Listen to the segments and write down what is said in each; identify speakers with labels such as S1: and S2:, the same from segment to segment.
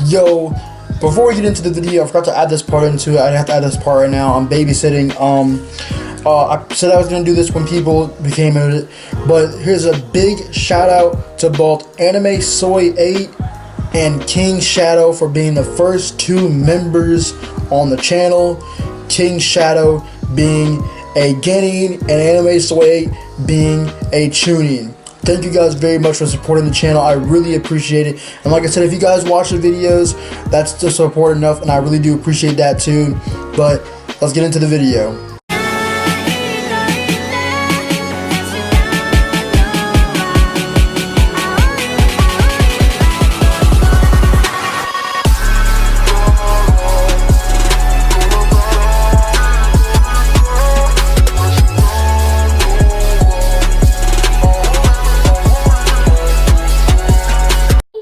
S1: Yo, before we get into the video, I forgot to add this part into it. I have to add this part right now. I'm babysitting. I said I was gonna do this when people became it, but here's a big shout out to both Anime Soy 8 and King Shadow for being the first two members on the channel. King Shadow being a Genin and Anime Soy 8 being a Chunin. Thank you guys very much for supporting the channel. I really appreciate it. And like I said, if you guys watch the videos, that's the support enough, and I really do appreciate that too. But let's get into the video.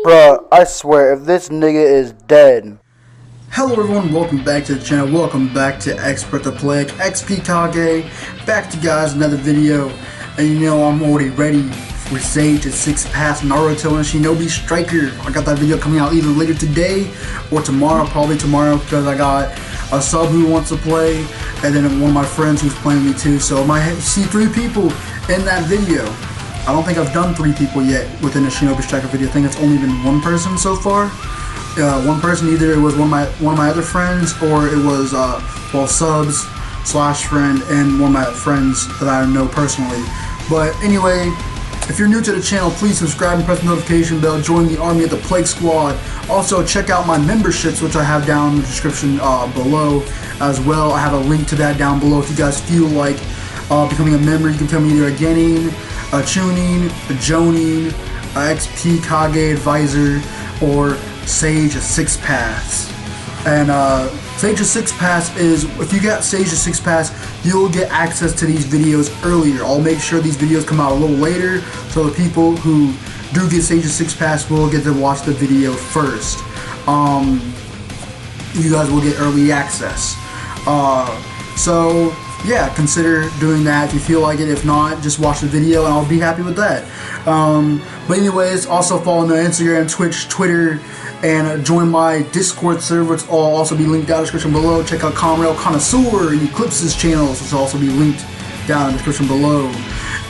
S1: Bruh, I swear, if this nigga is dead. Hello everyone, welcome back to the channel. Welcome back to Boruto Plan, XPKAGE. Back to you guys, another video. And you know I'm already ready for Sage 6 Pass Naruto and Shinobi Striker. I got that video coming out either later today or tomorrow, probably tomorrow, because I got a sub who wants to play, and then one of my friends who's playing me too. So I might see 3 people in that video. I don't think I've done 3 people yet within a Shinobi Striker video. I think it's only been 1 person so far. One person, either it was one of my other friends, or it was well, subs / friend and one of my friends that I know personally. But anyway, if you're new to the channel, please subscribe and press the notification bell. Join the army at the Plague Squad. Also check out my memberships, which I have down in the description below as well. I have a link to that down below. If you guys feel like becoming a member, you can become either a Genin, a Chunin, a Jonin, a XPKAGE advisor, or Sage 6 Pass. And Sage 6 Pass is, if you get Sage 6 Pass, you'll get access to these videos earlier. I'll make sure these videos come out a little later, so the people who do get Sage 6 Pass will get to watch the video first. You guys will get early access. So yeah, consider doing that if you feel like it. If not, just watch the video and I'll be happy with that. But anyways, also follow me on Instagram, Twitch, Twitter, and join my Discord server, which will also be linked down in the description below. Check out Comrail Connoisseur and Eclipse's channels, which will also be linked down in the description below.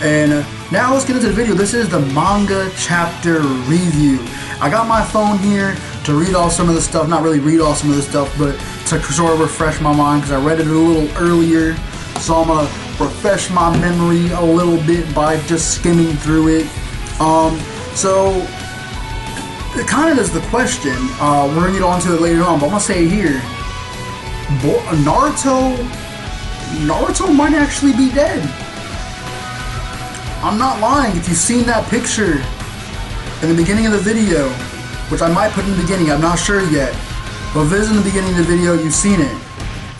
S1: And now let's get into the video. This is the manga chapter review. I got my phone here to read off some of the stuff, not really read off some of the stuff, but to sort of refresh my mind, because I read it a little earlier. So I'm gonna refresh my memory a little bit by just skimming through it. So it kind of is the question. We're gonna get on to it later on, but I'm gonna say it here. Naruto might actually be dead. I'm not lying. If you've seen that picture in the beginning of the video, which I might put in the beginning, I'm not sure yet, but if it is in the beginning of the video, you've seen it.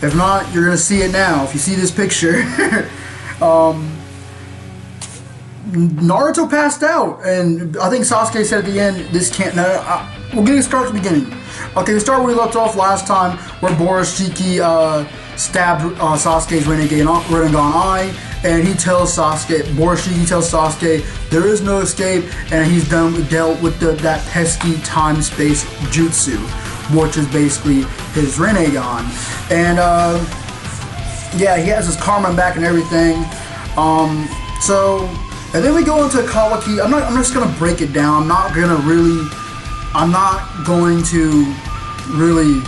S1: If not, you're gonna see it now. If you see this picture, Naruto passed out, and I think Sasuke said at the end, "This can't." We're gonna start at the beginning. Okay, we start where we left off last time, where Boroshiki stabbed Sasuke's Rinnegan eye, and he tells Boroshiki tells Sasuke there is no escape, and he's dealt with that pesky time-space jutsu, which is basically his Rinnegan. And yeah, he has his karma back and everything. And then we go into Kawaki. I'm just gonna break it down. I'm not going to really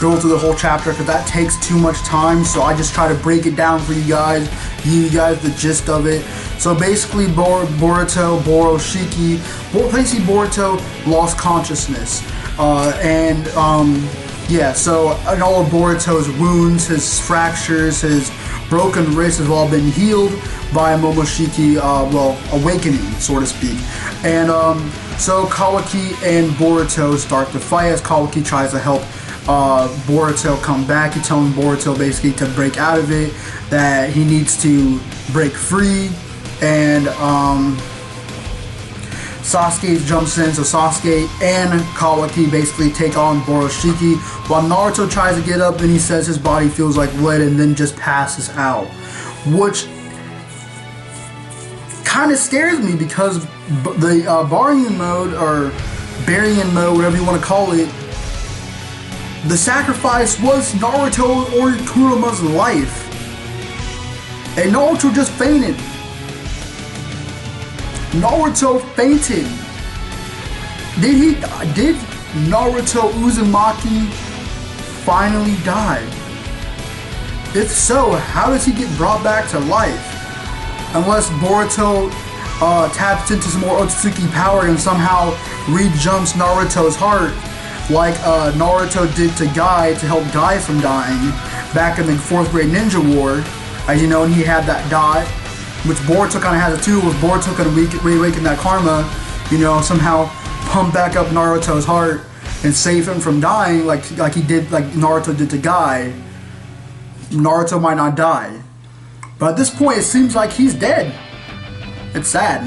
S1: go through the whole chapter, because that takes too much time. So I just try to break it down for you guys, give you guys the gist of it. So basically, Boroshiki lost consciousness. Yeah, so and all of Boruto's wounds, his fractures, his broken wrists have all been healed by Momoshiki, well, awakening, so to speak. And so Kawaki and Boruto start to fight as Kawaki tries to help Boruto come back. He's telling Boruto basically to break out of it, that he needs to break free, and Sasuke jumps in, so Sasuke and Kawaki basically take on Boroshiki, while Naruto tries to get up and he says his body feels like lead and then just passes out, which kind of scares me, because the Baryon mode, or Baryon mode, whatever you want to call it, the sacrifice was Naruto or Kuruma's life. And Naruto just fainted. Naruto fainted. Did Naruto Uzumaki finally die? If so, how does he get brought back to life? Unless Boruto taps into some more Otsutsuki power and somehow re-jumps Naruto's heart, like Naruto did to Guy to help Guy from dying back in the 4th grade ninja war. As you know, and he had that dot, which Boruto kind of has it too, with Boruto kind of reawaken that karma, you know, somehow pump back up Naruto's heart and save him from dying like Naruto did to Guy. Naruto might not die. But at this point, it seems like he's dead. It's sad.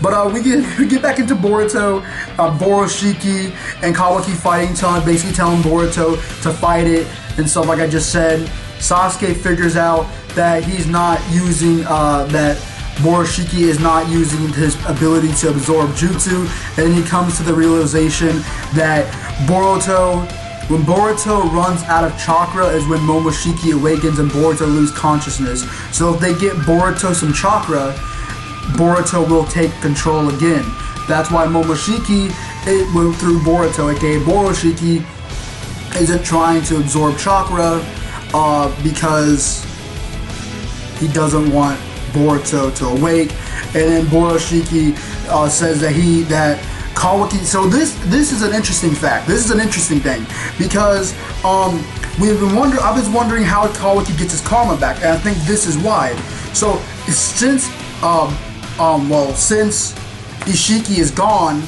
S1: But we get back into Boruto, Boroshiki and Kawaki fighting, basically telling Boruto to fight it and stuff like I just said. Sasuke figures out that he's not using, that Boroshiki is not using his ability to absorb jutsu, and then he comes to the realization that when Boruto runs out of chakra is when Momoshiki awakens and Boruto loses consciousness. So if they get Boruto some chakra, Boruto will take control again. That's why Momoshiki went through Boruto, aka Boroshiki, isn't trying to absorb chakra because he doesn't want Boruto to awake. And then Boroshiki says that Kawaki. So this is an interesting fact. This is an interesting thing because I was wondering how Kawaki gets his karma back, and I think this is why. So since since Ishiki is gone,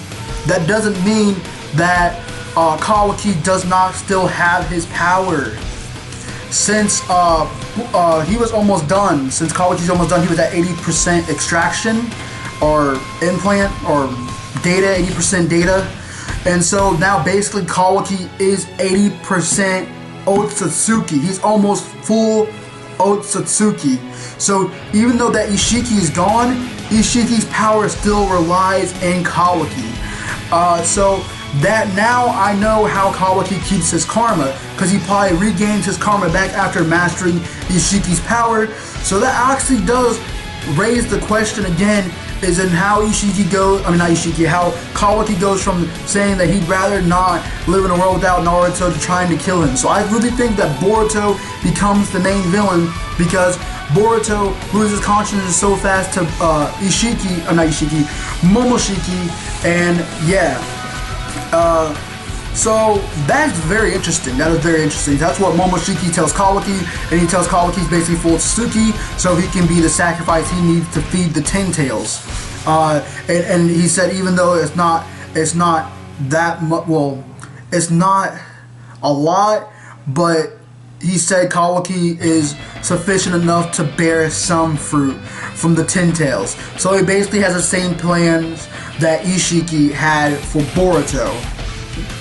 S1: that doesn't mean that Kawaki does not still have his power. Since he was almost done, since Kawaki's almost done, he was at 80% extraction or implant or data, 80% data. And so now basically Kawaki is 80% Otsutsuki. He's almost full Otsutsuki. So even though that Ishiki is gone, Ishiki's power still relies in Kawaki. So that now I know how Kawaki keeps his karma, because he probably regains his karma back after mastering Ishiki's power. So that actually does raise the question again, is in how how Kawaki goes from saying that he'd rather not live in a world without Naruto to trying to kill him. So I really think that Boruto becomes the main villain because Boruto loses consciousness so fast to Momoshiki, and yeah. So that's very interesting. That is very interesting. That's what Momoshiki tells Kawaki, and he tells Kawaki he's basically full Tsuki, so he can be the sacrifice he needs to feed the Ten Tails. And he said even though it's not that much, well, it's not a lot, but he said Kawaki is sufficient enough to bear some fruit from the Ten Tails. So he basically has the same plans that Ishiki had for Boruto,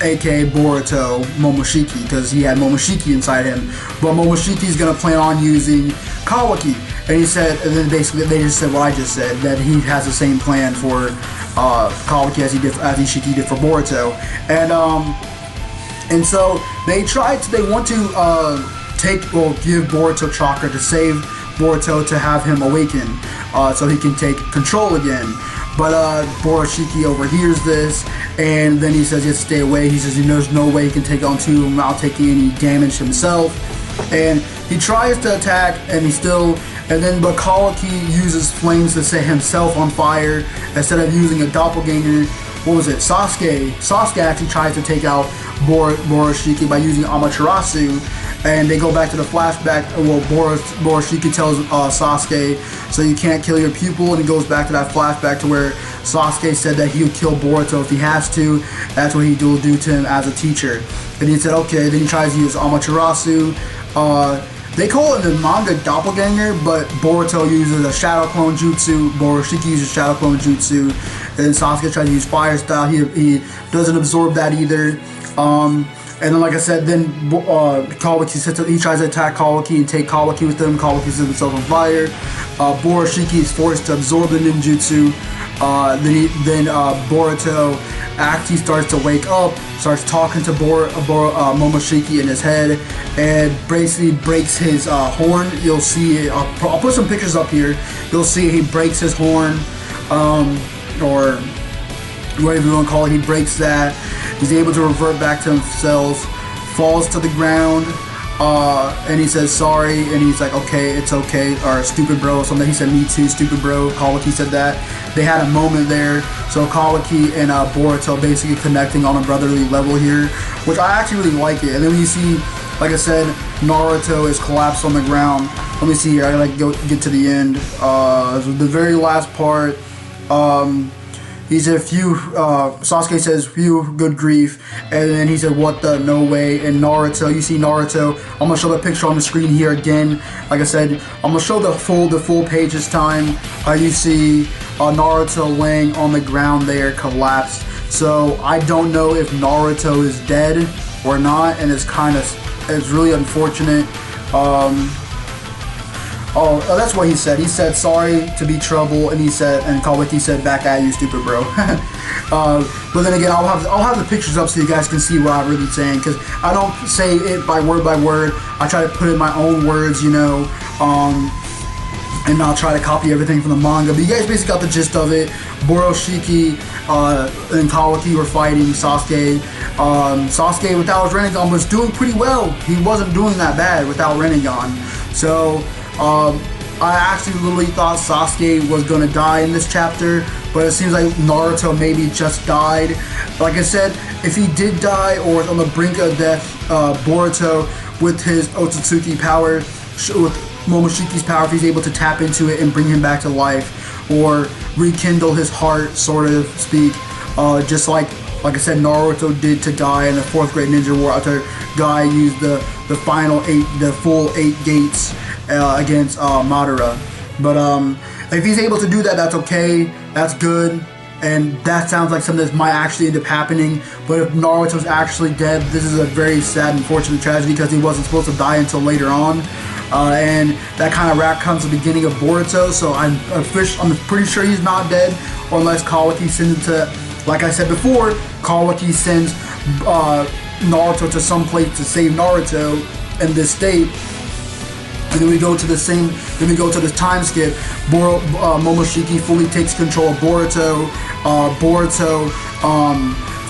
S1: aka Boruto Momoshiki, because he had Momoshiki inside him. But Momoshiki's gonna plan on using Kawaki, and he said, and then basically they just said what I just said, that he has the same plan for Kawaki as Ishiki did for Boruto, and so they want to give Boruto chakra to save Boruto, to have him awaken, so he can take control again. But Boroshiki overhears this, and then he says he has to stay away. He says there's no way he can take on two without taking any damage himself. And he tries to attack, and but Kawaki uses flames to set himself on fire instead of using a doppelganger. What was it? Sasuke actually tries to take out Boroshiki by using Amaterasu, and they go back to the flashback. Well, Boroshiki tells Sasuke, so you can't kill your pupil, and he goes back to that flashback to where Sasuke said that he would kill Boruto if he has to. That's what he will do to him as a teacher. And he said, okay. Then he tries to use Amaterasu. They call it in the manga Doppelganger, but Boruto uses a Shadow Clone Jutsu, Boroshiki uses Shadow Clone Jutsu, and Sasuke tries to use Fire Style. He doesn't absorb that either. And then, like I said, then Kawaki he tries to attack Kawaki and take Kawaki with him. Kawaki sets himself on fire. Borashiki is forced to absorb the ninjutsu. Then Boruto actually starts to wake up, starts talking to Momoshiki in his head, and basically breaks his horn. You'll see, I'll put some pictures up here. You'll see he breaks his horn, or whatever you want to call it. He breaks that. He's able to revert back to himself, falls to the ground, and he says sorry, and he's like, okay, it's okay, or stupid bro, or something. He said, me too, stupid bro. Kawaki said that. They had a moment there, so Kawaki and Boruto basically connecting on a brotherly level here, which I actually really like it. And then when you see, like I said, Naruto is collapsed on the ground. Let me see here, I gotta get to the end. The very last part, he said, Sasuke says, phew, good grief, and then he said, what the, no way, and Naruto, you see Naruto, I'm going to show the picture on the screen here again. Like I said, I'm going to show the full page this time. You see Naruto laying on the ground there, collapsed. So, I don't know if Naruto is dead or not, and it's really unfortunate. Oh, that's what he said. He said, sorry to be trouble, and Kawaki said, back at you, stupid bro. But then again, I'll have the pictures up so you guys can see what I'm really saying, because I don't say it by word. I try to put in my own words, you know, and not try to copy everything from the manga. But you guys basically got the gist of it. Borashiki and Kawaki were fighting Sasuke. Sasuke, without his Rinnegan, was doing pretty well. He wasn't doing that bad without Rinnegan. So, I actually literally thought Sasuke was going to die in this chapter, but it seems like Naruto maybe just died. Like I said, if he did die or was on the brink of death, Boruto, with his Otsutsuki power, with Momoshiki's power, if he's able to tap into it and bring him back to life, or rekindle his heart, sort of speak, just like I said, Naruto did to Guy in the 4th grade ninja war after Guy used the full 8 gates against Madara. But if he's able to do that, that's okay, that's good, and that sounds like something that might actually end up happening. But if Naruto's actually dead, this is a very sad, unfortunate tragedy, because he wasn't supposed to die until later on. And that kind of wrap comes at the beginning of Boruto, so I'm pretty sure he's not dead, or unless Kawaki sends him to, like I said before, Kawaki sends Naruto to some place to save Naruto in this state. And then we go to the time skip. Momoshiki fully takes control of Boruto. Boruto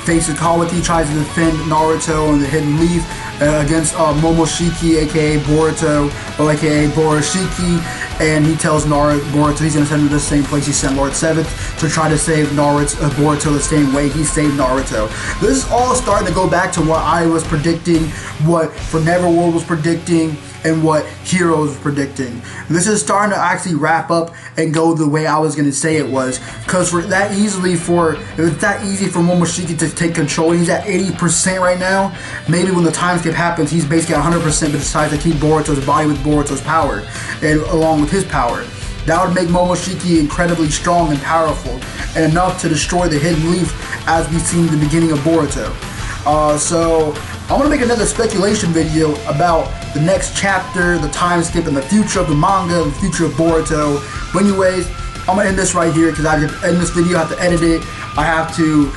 S1: faces Kawaki, tries to defend Naruto on the Hidden Leaf against Momoshiki, aka Boruto, or aka Borashiki, and he tells Boruto he's going to send him to the same place he sent Lord 7th to try to save Boruto the same way he saved Naruto. This is all starting to go back to what I was predicting, what For Neverworld was predicting, and what Heroes was predicting. This is starting to actually wrap up and go the way I was going to say it was, because if it's that easy for Momoshiki to take control, he's at 80% right now. Maybe when the time skip happens, he's basically at 100%, but decides to keep Boruto's body with Boruto's power, and along with his power. That would make Momoshiki incredibly strong and powerful, and enough to destroy the Hidden Leaf as we've seen in the beginning of Boruto. So I'm going to make another speculation video about the next chapter, the time skip, and the future of the manga, the future of Boruto. But anyways, I'm going to end this right here, because I have to end this video, I have to edit it, I have to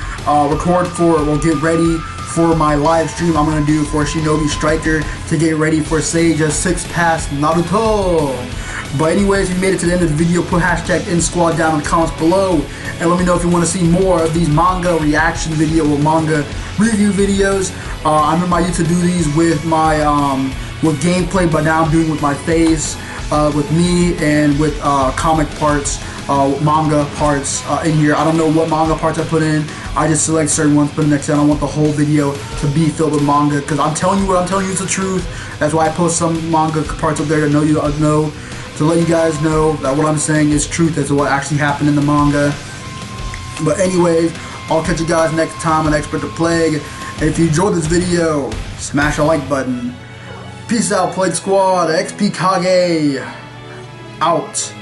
S1: get ready for my live stream I'm going to do for Shinobi Striker, to get ready for Sage as 6 past Naruto. But anyways, if you made it to the end of the video, put hashtag InSquad down in the comments below, and let me know if you want to see more of these manga reaction video or manga review videos. I'm in my YouTube to do these with my with gameplay, but now I'm doing with my face, with me, and with comic parts, manga parts in here. I don't know what manga parts I put in. I just select certain ones, put in next to it. I don't want the whole video to be filled with manga, because I'm telling you what I'm telling you is the truth. That's why I post some manga parts up there to let you guys know that what I'm saying is truth as to what actually happened in the manga. But anyways, I'll catch you guys next time on Expert the Plague. And if you enjoyed this video, smash the like button. Peace out, Plague Squad. XPKAGE out.